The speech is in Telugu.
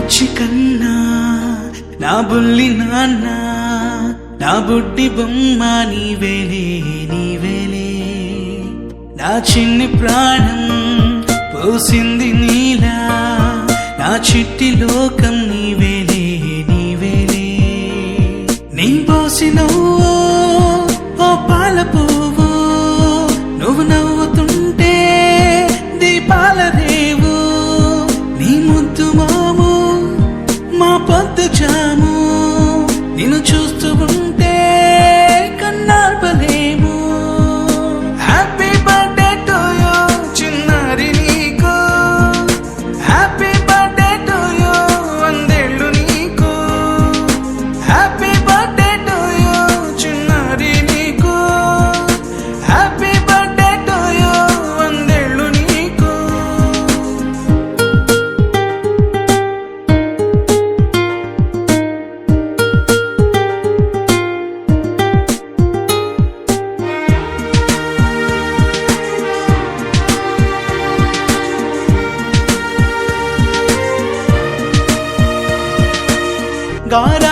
బుజ్జి కన్నా నా బుల్లి నాన్న నా బుడ్డి బొమ్మ నీవేలే నీవేలే నా చిన్ని ప్రాణం పోసింది నీలా నా చిట్టి లోకం నీవేలే నీవేలే నీ పోసినవో ఓ పాల పువ్వు నువ్వు నవ్వుతుంటే దీపాల రేవు నీ ముద్దు మాము మా పొద్దు జాము నిన్ను చూస్తూ ఉంటే కన్నార్పలేము హ్యాపీ బర్త్డే టు యూ చిన్నారి నీకు హ్యాపీ బర్త్డే టు యూ వందేళ్ళు నీకు హ్యాపీ బర్త్డే టు యూ చిన్నారి నీకు హ్యాపీ బర్త్డే టు యూ వందేళ్ళు నీకు God